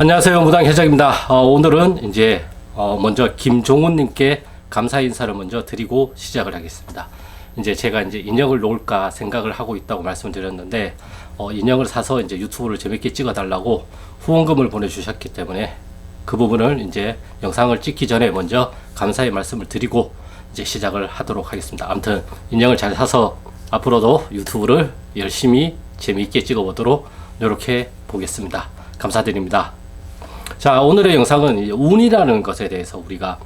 안녕하세요. 무당회장입니다. 오늘은 이제 먼저 김종훈님께 감사 인사를 먼저 드리고 시작을 하겠습니다. 이제 제가 이제 인형을 놓을까 생각을 하고 있다고 말씀드렸는데 인형을 사서 이제 유튜브를 재밌게 찍어달라고 후원금을 보내주셨기 때문에 그 부분을 이제 영상을 찍기 전에 먼저 감사의 말씀을 드리고 이제 시작을 하도록 하겠습니다. 아무튼 인형을 잘 사서 앞으로도 유튜브를 열심히 재미있게 찍어보도록 노력해 보겠습니다. 감사드립니다. 자, 오늘의 영상은 운이라는 것에 대해서 우리가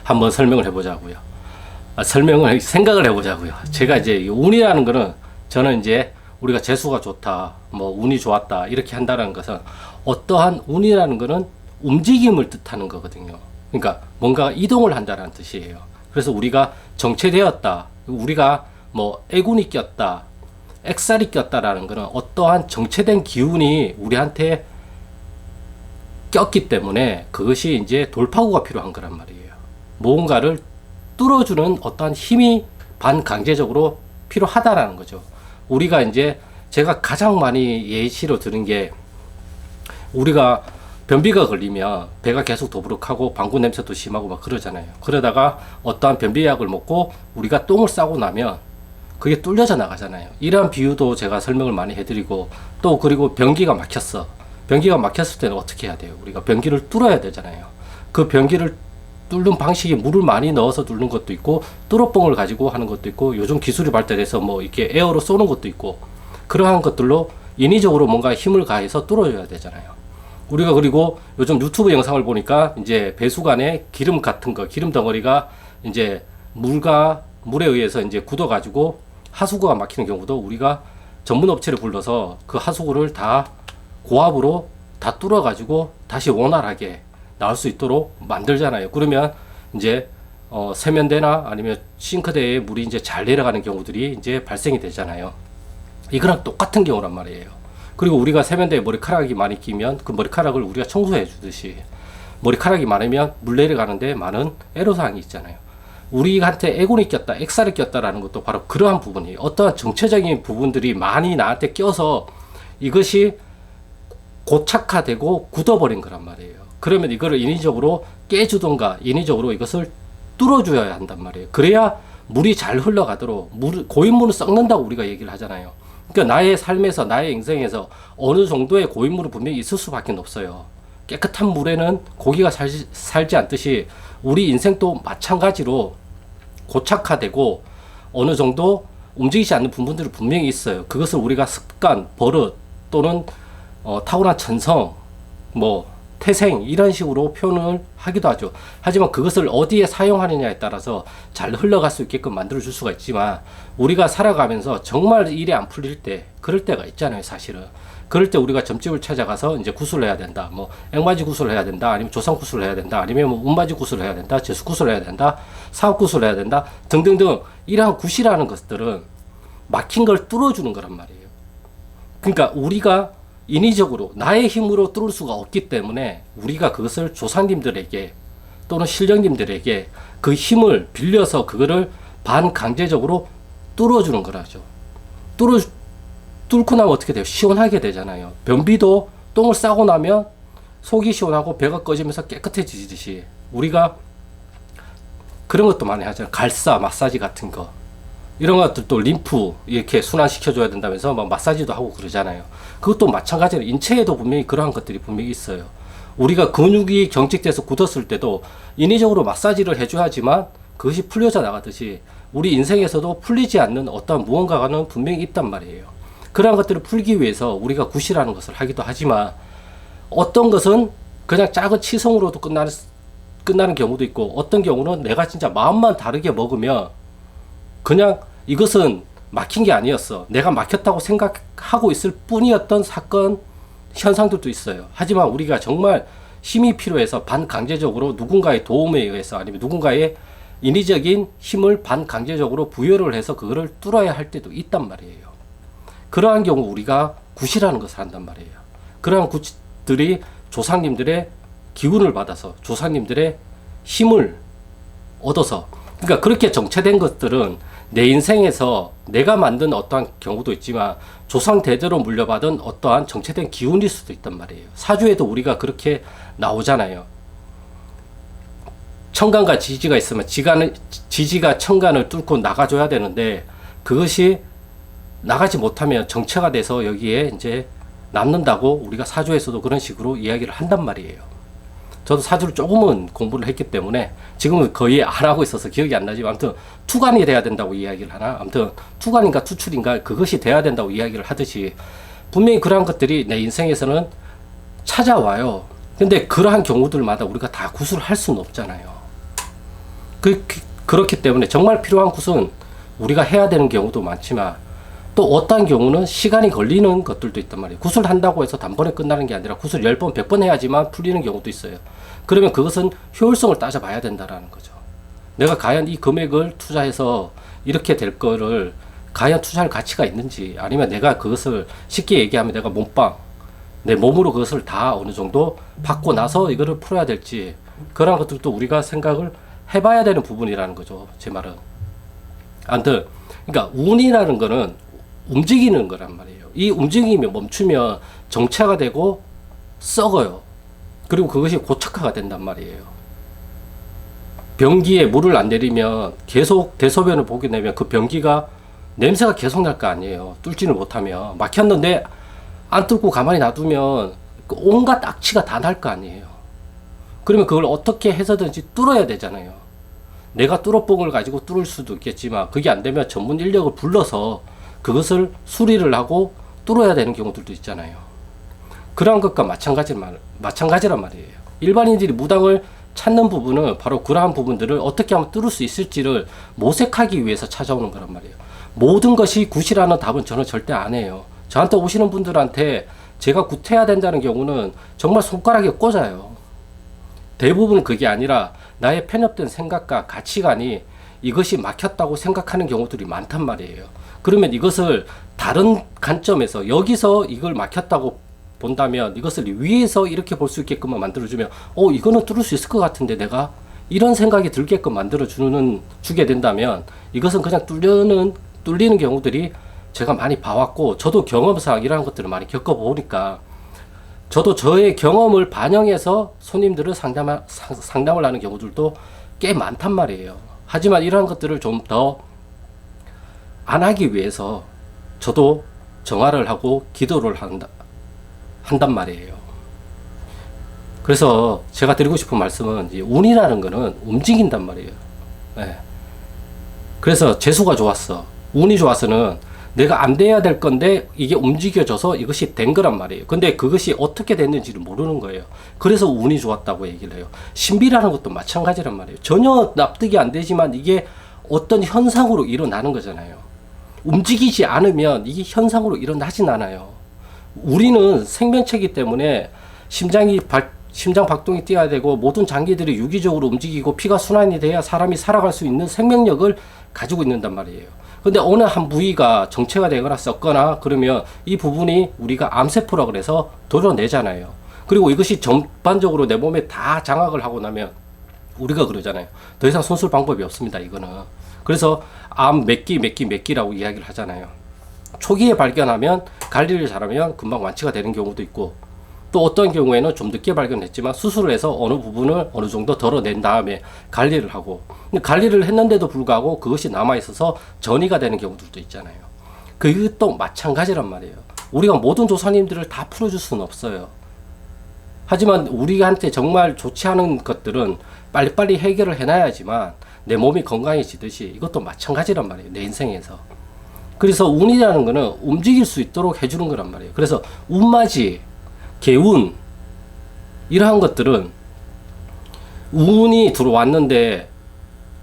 한번 설명을 해보자고요. 생각을 해보자고요. 제가 이제 운이라는 거는 저는 이제 우리가 재수가 좋다, 뭐 운이 좋았다 이렇게 한다는 것은 어떠한 운이라는 거는 움직임을 뜻하는 거거든요. 그러니까 뭔가 이동을 한다는 뜻이에요. 그래서 우리가 정체되었다, 우리가 뭐 애군이 꼈다, 액살이 꼈다라는 거는 어떠한 정체된 기운이 우리한테 꼈기 때문에 그것이 이제 돌파구가 필요한 거란 말이에요. 무언가를 뚫어주는 어떠한 힘이 반강제적으로 필요하다라는 거죠. 우리가 이제 제가 가장 많이 예시로 드는 게 우리가 변비가 걸리면 배가 계속 더부룩하고 방구 냄새도 심하고 막 그러잖아요. 그러다가 어떠한 변비약을 먹고 우리가 똥을 싸고 나면 그게 뚫려져 나가잖아요. 이러한 비유도 제가 설명을 많이 해드리고 또 그리고 변기가 막혔어. 변기가 막혔을 때는 어떻게 해야 돼요? 우리가 변기를 뚫어야 되잖아요. 그 변기를 뚫는 방식이 물을 많이 넣어서 뚫는 것도 있고 뚫어뻥을 가지고 하는 것도 있고 요즘 기술이 발달해서 뭐 이렇게 에어로 쏘는 것도 있고 그러한 것들로 인위적으로 뭔가 힘을 가해서 뚫어줘야 되잖아요. 우리가 그리고 요즘 유튜브 영상을 보니까 이제 배수관에 기름 같은 거, 기름 덩어리가 이제 물에 의해서 이제 굳어가지고 하수구가 막히는 경우도 우리가 전문 업체를 불러서 그 하수구를 다 고압으로 다 뚫어가지고 다시 원활하게 나올 수 있도록 만들잖아요. 그러면 이제 세면대나 아니면 싱크대에 물이 이제 잘 내려가는 경우들이 이제 발생이 되잖아요. 이거랑 똑같은 경우란 말이에요. 그리고 우리가 세면대에 머리카락이 많이 끼면 그 머리카락을 우리가 청소해 주듯이 머리카락이 많으면 물 내려가는데 많은 애로사항이 있잖아요. 우리한테 애군이 꼈다, 액살이 꼈다라는 것도 바로 그러한 부분이에요. 어떠한 정체적인 부분들이 많이 나한테 껴서 이것이 고착화되고 굳어버린 거란 말이에요. 그러면 이거를 인위적으로 깨주던가 인위적으로 이것을 뚫어줘야 한단 말이에요. 그래야 물이 잘 흘러가도록 고인물은 썩는다고 우리가 얘기를 하잖아요. 그러니까 나의 삶에서 나의 인생에서 어느 정도의 고인물은 분명히 있을 수밖에 없어요. 깨끗한 물에는 고기가 살지 않듯이 우리 인생도 마찬가지로 고착화되고 어느 정도 움직이지 않는 부분들이 분명히 있어요. 그것을 우리가 습관, 버릇 또는 타고난 천성, 뭐 태생 이런 식으로 표현을 하기도 하죠. 하지만 그것을 어디에 사용하느냐에 따라서 잘 흘러갈 수 있게끔 만들어 줄 수가 있지만 우리가 살아가면서 정말 일이 안 풀릴 때 그럴 때가 있잖아요. 사실은 그럴 때 우리가 점집을 찾아가서 이제 구슬을 해야 된다, 뭐 앵바지 구슬을 해야 된다, 아니면 조상 구슬을 해야 된다, 아니면 뭐 운바지 구슬을 해야 된다, 재수 구슬을 해야 된다, 사업 구슬을 해야 된다 등등등 이러한 굿이라는 것들은 막힌 걸 뚫어주는 거란 말이에요. 그러니까 우리가 인위적으로 나의 힘으로 뚫을 수가 없기 때문에 우리가 그것을 조상님들에게 또는 신령님들에게 그 힘을 빌려서 그거를 반강제적으로 뚫어주는 거라죠. 뚫고 나면 어떻게 돼요? 시원하게 되잖아요. 변비도 똥을 싸고 나면 속이 시원하고 배가 꺼지면서 깨끗해지듯이 우리가 그런 것도 많이 하잖아요. 갈사, 마사지 같은 거. 이런 것들도 림프 이렇게 순환시켜줘야 된다면서 막 마사지도 하고 그러잖아요. 그것도 마찬가지로 인체에도 분명히 그러한 것들이 분명히 있어요. 우리가 근육이 경직돼서 굳었을 때도 인위적으로 마사지를 해줘야지만 그것이 풀려져 나가듯이 우리 인생에서도 풀리지 않는 어떤 무언가는 분명히 있단 말이에요. 그러한 것들을 풀기 위해서 우리가 굿이라는 것을 하기도 하지만 어떤 것은 그냥 작은 치성으로도 끝나는 경우도 있고 어떤 경우는 내가 진짜 마음만 다르게 먹으면 그냥 이것은 막힌 게 아니었어. 내가 막혔다고 생각하고 있을 뿐이었던 사건, 현상들도 있어요. 하지만 우리가 정말 힘이 필요해서 반강제적으로 누군가의 도움에 의해서 아니면 누군가의 인위적인 힘을 반강제적으로 부여를 해서 그거를 뚫어야 할 때도 있단 말이에요. 그러한 경우 우리가 굿이라는 것을 한단 말이에요. 그러한 굿들이 조상님들의 기운을 받아서 조상님들의 힘을 얻어서 그러니까 그렇게 정체된 것들은 내 인생에서 내가 만든 어떠한 경우도 있지만 조상 대대로 물려받은 어떠한 정체된 기운일 수도 있단 말이에요. 사주에도 우리가 그렇게 나오잖아요. 천간과 지지가 있으면 지지가 천간을 뚫고 나가줘야 되는데 그것이 나가지 못하면 정체가 돼서 여기에 이제 남는다고 우리가 사주에서도 그런 식으로 이야기를 한단 말이에요. 저도 사주를 조금은 공부를 했기 때문에 지금은 거의 안 하고 있어서 기억이 안 나지만 아무튼 투관이 돼야 된다고 이야기를 하나? 아무튼 투관인가 투출인가 그것이 돼야 된다고 이야기를 하듯이 분명히 그러한 것들이 내 인생에서는 찾아와요. 근데 그러한 경우들마다 우리가 다 구술을 할 수는 없잖아요. 그렇기 때문에 정말 필요한 굿은 우리가 해야 되는 경우도 많지만 또 어떤 경우는 시간이 걸리는 것들도 있단 말이에요. 굿을 한다고 해서 단번에 끝나는 게 아니라 굿을 10번, 100번 해야지만 풀리는 경우도 있어요. 그러면 그것은 효율성을 따져봐야 된다라는 거죠. 내가 과연 이 금액을 투자해서 이렇게 될 거를 과연 투자할 가치가 있는지 아니면 내가 그것을 쉽게 얘기하면 내가 몸빵, 내 몸으로 그것을 다 어느 정도 받고 나서 이거를 풀어야 될지 그런 것들도 우리가 생각을 해봐야 되는 부분이라는 거죠. 제 말은. 아무튼 그러니까 운이라는 거는 움직이는 거란 말이에요. 이 움직임이 멈추면 정체가 되고 썩어요. 그리고 그것이 고착화가 된단 말이에요. 변기에 물을 안 내리면 계속 대소변을 보게 되면 그 변기가 냄새가 계속 날 거 아니에요. 뚫지를 못하면. 막혔는데 안 뚫고 가만히 놔두면 온갖 악취가 다 날 거 아니에요. 그러면 그걸 어떻게 해서든지 뚫어야 되잖아요. 내가 뚫어뽕을 가지고 뚫을 수도 있겠지만 그게 안 되면 전문 인력을 불러서 그것을 수리를 하고 뚫어야 되는 경우들도 있잖아요. 그러한 것과 마찬가지란 말이에요. 일반인들이 무당을 찾는 부분은 바로 그러한 부분들을 어떻게 하면 뚫을 수 있을지를 모색하기 위해서 찾아오는 거란 말이에요. 모든 것이 굿이라는 답은 저는 절대 안 해요. 저한테 오시는 분들한테 제가 굿해야 된다는 경우는 정말 손가락에 꽂아요. 대부분 그게 아니라 나의 편협된 생각과 가치관이 이것이 막혔다고 생각하는 경우들이 많단 말이에요. 그러면 이것을 다른 관점에서 여기서 이걸 막혔다고 본다면 이것을 위에서 이렇게 볼 수 있게끔 만들어주면 이거는 뚫을 수 있을 것 같은데 내가 이런 생각이 들게끔 주게 된다면 이것은 그냥 뚫리는 경우들이 제가 많이 봐왔고 저도 경험상 이런 것들을 많이 겪어보니까 저도 저의 경험을 반영해서 손님들을 상담을 하는 경우들도 꽤 많단 말이에요. 하지만 이러한 것들을 좀 더 안 하기 위해서 저도 정화를 하고 기도를 한단 말이에요. 그래서 제가 드리고 싶은 말씀은 운이라는 거는 움직인단 말이에요. 네. 그래서 재수가 좋았어. 운이 좋아서는 내가 안 돼야 될 건데 이게 움직여져서 이것이 된 거란 말이에요. 근데 그것이 어떻게 됐는지를 모르는 거예요. 그래서 운이 좋았다고 얘기를 해요. 신비라는 것도 마찬가지란 말이에요. 전혀 납득이 안 되지만 이게 어떤 현상으로 일어나는 거잖아요. 움직이지 않으면 이게 현상으로 일어나진 않아요. 우리는 생명체이기 때문에 심장 박동이 뛰어야 되고 모든 장기들이 유기적으로 움직이고 피가 순환이 돼야 사람이 살아갈 수 있는 생명력을 가지고 있는단 말이에요. 근데 어느 한 부위가 정체가 되거나 썩거나 그러면 이 부분이 우리가 암세포라 그래서 도려내잖아요. 그리고 이것이 전반적으로 내 몸에 다 장악을 하고 나면 우리가 그러잖아요. 더 이상 손쓸 방법이 없습니다. 이거는. 그래서 암 몇 기라고 이야기를 하잖아요. 초기에 발견하면 관리를 잘하면 금방 완치가 되는 경우도 있고 또 어떤 경우에는 좀 늦게 발견했지만 수술을 해서 어느 부분을 어느 정도 덜어낸 다음에 관리를 하고 관리를 했는데도 불구하고 그것이 남아있어서 전이가 되는 경우들도 있잖아요. 그것도 마찬가지란 말이에요. 우리가 모든 조사님들을 다 풀어줄 수는 없어요. 하지만 우리한테 정말 좋지 않은 것들은 빨리빨리 해결을 해놔야지만 내 몸이 건강해지듯이 이것도 마찬가지란 말이에요. 내 인생에서. 그래서 운이라는 거는 움직일 수 있도록 해주는 거란 말이에요. 그래서 운맞이, 개운 이러한 것들은 운이 들어왔는데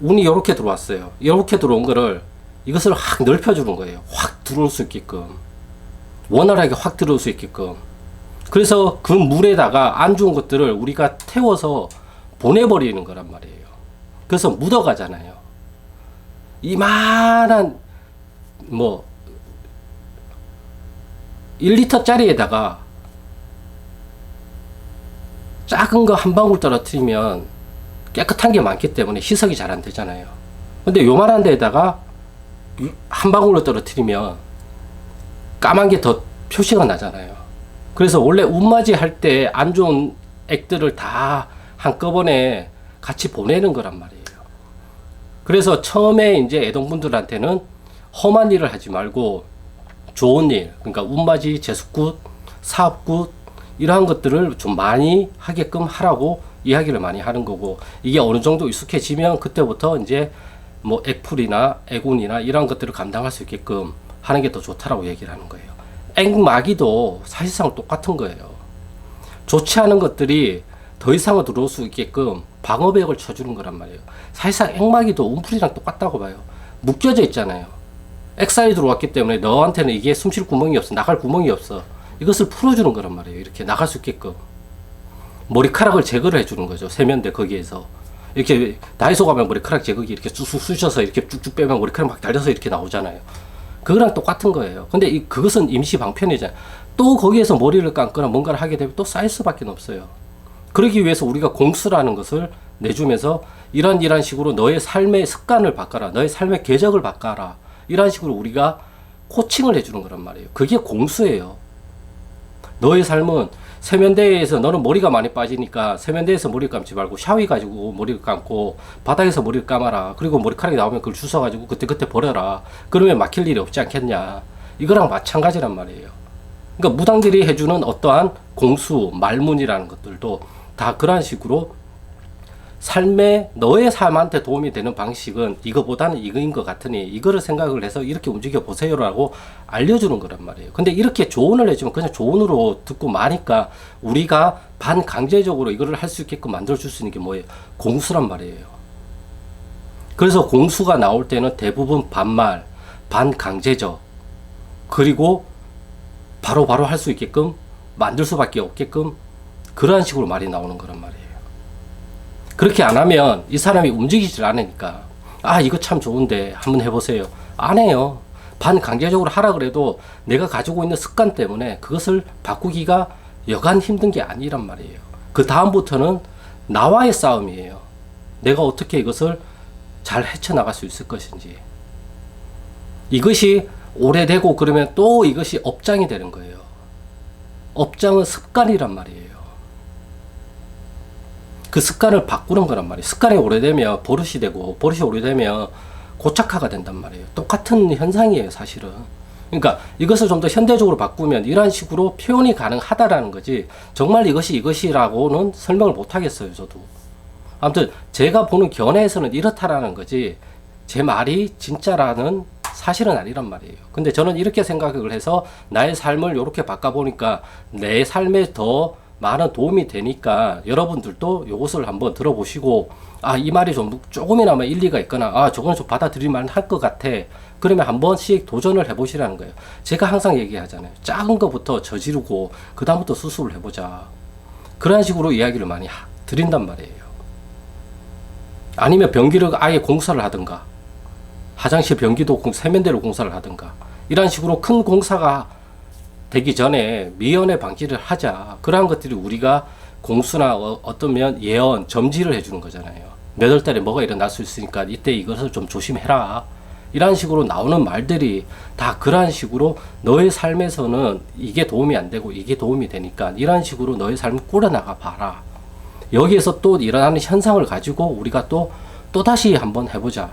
운이 이렇게 들어왔어요. 이렇게 들어온 거를 이것을 확 넓혀주는 거예요. 확 들어올 수 있게끔 원활하게 확 들어올 수 있게끔. 그래서 그 물에다가 안 좋은 것들을 우리가 태워서 보내버리는 거란 말이에요. 그래서 묻어가잖아요. 이만한 1리터짜리에다가 작은 거 한 방울 떨어뜨리면 깨끗한 게 많기 때문에 희석이 잘 안 되잖아요. 근데 요만한 데에다가 한 방울로 떨어뜨리면 까만 게 더 표시가 나잖아요. 그래서 원래 운맞이 할 때 안 좋은 액들을 다 한꺼번에 같이 보내는 거란 말이에요. 그래서 처음에 이제 애동분들한테는 험한 일을 하지 말고 좋은 일, 그러니까 운맞이, 재수굿, 사업굿 이러한 것들을 좀 많이 하게끔 하라고 이야기를 많이 하는 거고, 이게 어느 정도 익숙해지면 그때부터 이제 뭐 액풀이나 애군이나 이런 것들을 감당할 수 있게끔 하는 게 더 좋다라고 얘기를 하는 거예요. 액마기도 사실상 똑같은 거예요. 좋지 않은 것들이 더 이상은 들어올 수 있게끔 방어벽을 쳐주는 거란 말이에요. 사실상 액마기도 움풀이랑 똑같다고 봐요. 묶여져 있잖아요. 액살이 들어왔기 때문에 너한테는 이게 숨쉴 구멍이 없어, 나갈 구멍이 없어. 이것을 풀어주는 거란 말이에요. 이렇게 나갈 수 있게끔 머리카락을 제거를 해주는 거죠. 세면대 거기에서 이렇게 다이소 가면 머리카락 제거기 이렇게 쑥쑥 쑤셔서 이렇게 쭉쭉 빼면 머리카락 막 달려서 이렇게 나오잖아요. 그거랑 똑같은 거예요. 근데 그것은 임시 방편이잖아요. 또 거기에서 머리를 감거나 뭔가를 하게 되면 또 쌓일 수밖에 없어요. 그러기 위해서 우리가 공수라는 것을 내주면서 이런 식으로 너의 삶의 습관을 바꿔라, 너의 삶의 궤적을 바꿔라, 이런 식으로 우리가 코칭을 해주는 거란 말이에요. 그게 공수예요. 너의 삶은 세면대에서 너는 머리가 많이 빠지니까 세면대에서 머리를 감지 말고 샤워 가지고 머리를 감고 바닥에서 머리를 감아라. 그리고 머리카락이 나오면 그걸 주워가지고 그때 버려라. 그러면 막힐 일이 없지 않겠냐. 이거랑 마찬가지란 말이에요. 그러니까 무당들이 해주는 어떠한 공수, 말문이라는 것들도 다 그런 식으로 삶에 너의 삶한테 도움이 되는 방식은 이거보다는 이거인 것 같으니 이거를 생각을 해서 이렇게 움직여 보세요라고 알려주는 거란 말이에요. 근데 이렇게 조언을 해주면 그냥 조언으로 듣고 마니까 우리가 반강제적으로 이거를 할 수 있게끔 만들어줄 수 있는 게 뭐예요? 공수란 말이에요. 그래서 공수가 나올 때는 대부분 반말, 반강제적, 그리고 바로바로 할 수 있게끔 만들 수밖에 없게끔 그러한 식으로 말이 나오는 거란 말이에요. 그렇게 안 하면 이 사람이 움직이질 않으니까, 아 이거 참 좋은데 한번 해보세요. 안 해요. 반강제적으로 하라 그래도 내가 가지고 있는 습관 때문에 그것을 바꾸기가 여간 힘든 게 아니란 말이에요. 그 다음부터는 나와의 싸움이에요. 내가 어떻게 이것을 잘 헤쳐나갈 수 있을 것인지. 이것이 오래되고 그러면 또 이것이 업장이 되는 거예요. 업장은 습관이란 말이에요. 그 습관을 바꾸는 거란 말이에요. 습관이 오래되면 버릇이 되고 버릇이 오래되면 고착화가 된단 말이에요. 똑같은 현상이에요, 사실은. 그러니까 이것을 좀 더 현대적으로 바꾸면 이런 식으로 표현이 가능하다라는 거지, 정말 이것이라고는 설명을 못 하겠어요, 저도. 아무튼 제가 보는 견해에서는 이렇다라는 거지 제 말이 진짜라는 사실은 아니란 말이에요. 근데 저는 이렇게 생각을 해서 나의 삶을 이렇게 바꿔보니까 내 삶에 더 많은 도움이 되니까 여러분들도 이것을 한번 들어보시고, 아, 이 말이 조금이나마 일리가 있거나, 아, 저거는 좀 받아들일만 할 것 같아. 그러면 한 번씩 도전을 해보시라는 거예요. 제가 항상 얘기하잖아요. 작은 것부터 저지르고, 그다음부터 수습을 해보자. 그런 식으로 이야기를 많이 드린단 말이에요. 아니면 변기를 아예 공사를 하든가, 화장실 변기도 세면대로 공사를 하든가, 이런 식으로 큰 공사가 되기 전에 미연에 방지를 하자. 그러한 것들이 우리가 공수나 어떤 면 예언, 점지를 해주는 거잖아요. 몇 월 달에 뭐가 일어날 수 있으니까 이때 이것을 좀 조심해라. 이런 식으로 나오는 말들이 다 그러한 식으로 너의 삶에서는 이게 도움이 안 되고 이게 도움이 되니까 이런 식으로 너의 삶을 꾸려나가 봐라. 여기에서 또 일어나는 현상을 가지고 우리가 또다시 한번 해보자.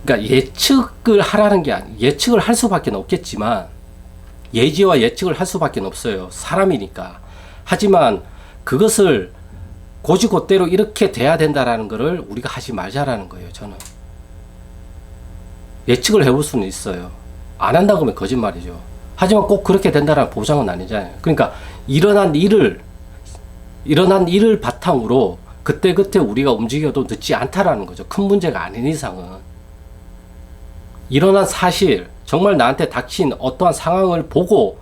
그러니까 예측을 하라는 게 예측을 할 수밖에 없겠지만, 예지와 예측을 할 수밖에 없어요. 사람이니까. 하지만 그것을 고지고대로 이렇게 돼야 된다라는 것을 우리가 하지 말자라는 거예요, 저는. 예측을 해볼 수는 있어요. 안 한다고 하면 거짓말이죠. 하지만 꼭 그렇게 된다라는 보장은 아니잖아요. 그러니까 일어난 일을 바탕으로 그때그때 우리가 움직여도 늦지 않다라는 거죠. 큰 문제가 아닌 이상은. 일어난 사실, 정말 나한테 닥친 어떠한 상황을 보고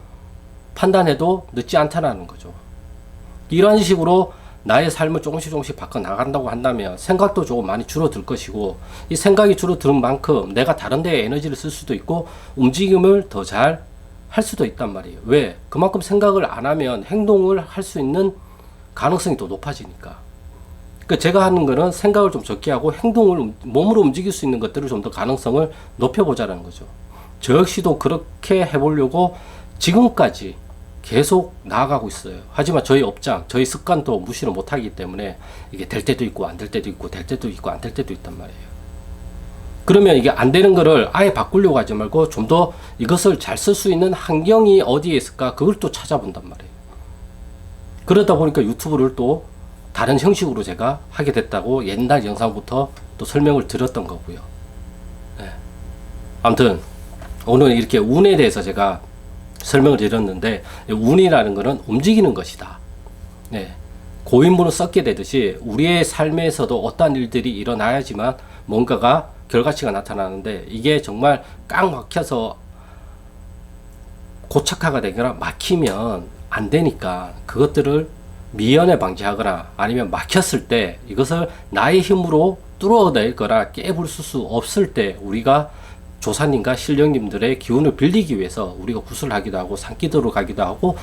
판단해도 늦지 않다는 거죠. 이런 식으로 나의 삶을 조금씩 바꿔나간다고 한다면 생각도 조금 많이 줄어들 것이고, 이 생각이 줄어드는 만큼 내가 다른 데에 에너지를 쓸 수도 있고 움직임을 더 잘 할 수도 있단 말이에요. 왜? 그만큼 생각을 안 하면 행동을 할 수 있는 가능성이 더 높아지니까. 그러니까 제가 하는 거는 생각을 좀 적게 하고 행동을 몸으로 움직일 수 있는 것들을 좀 더 가능성을 높여보자라는 거죠. 저 역시도 그렇게 해보려고 지금까지 계속 나아가고 있어요. 하지만 저희 업장, 저희 습관도 무시를 못하기 때문에 이게 될 때도 있고 안 될 때도 있고 될 때도 있고 안 될 때도 있단 말이에요. 그러면 이게 안 되는 거를 아예 바꾸려고 하지 말고 좀 더 이것을 잘 쓸 수 있는 환경이 어디에 있을까 그걸 또 찾아본단 말이에요. 그러다 보니까 유튜브를 또 다른 형식으로 제가 하게 됐다고 옛날 영상부터 또 설명을 드렸던 거고요. 네. 아무튼 오늘 이렇게 운에 대해서 제가 설명을 드렸는데, 운이라는 것은 움직이는 것이다. 네. 고인물은 썩게 되듯이 우리의 삶에서도 어떠한 일들이 일어나야지만 뭔가가 결과치가 나타나는데, 이게 정말 꽉 막혀서 고착화가 되거나 막히면 안 되니까 그것들을 미연에 방지하거나 아니면 막혔을 때 이것을 나의 힘으로 뚫어내거나 깨부술 수 없을 때 우리가 조사님과 신령님들의 기운을 빌리기 위해서 우리가 구슬을 하기도 하고 산기도로 가기도 하고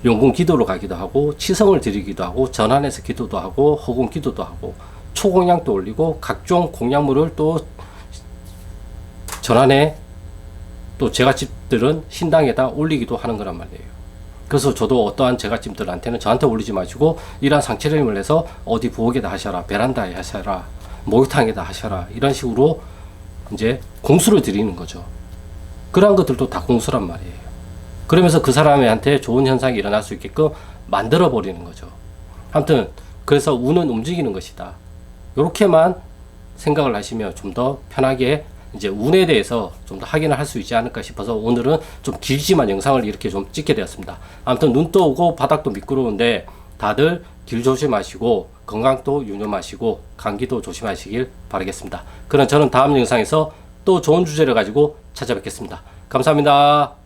용궁 기도로 가기도 하고 치성을 드리기도 하고 전환해서 기도도 하고 허공 기도도 하고 초공양도 올리고 각종 공양물을 또 전환해 또 제갓집들은 신당에다 올리기도 하는 거란 말이에요. 그래서 저도 어떠한 제갓집들한테는 저한테 올리지 마시고 이러한 상체림을 해서 어디 부엌에다 하셔라, 베란다에 하셔라, 목욕탕에다 하셔라, 이런 식으로 이제 공수를 드리는 거죠. 그러한 것들도 다 공수란 말이에요. 그러면서 그 사람한테 좋은 현상이 일어날 수 있게끔 만들어 버리는 거죠. 아무튼 그래서 운은 움직이는 것이다. 이렇게만 생각을 하시면 좀 더 편하게 이제 운에 대해서 좀 더 확인을 할 수 있지 않을까 싶어서 오늘은 좀 길지만 영상을 이렇게 좀 찍게 되었습니다. 아무튼 눈도 오고 바닥도 미끄러운데 다들 길 조심하시고 건강도 유념하시고 감기도 조심하시길 바라겠습니다. 그럼 저는 다음 영상에서 또 좋은 주제를 가지고 찾아뵙겠습니다. 감사합니다.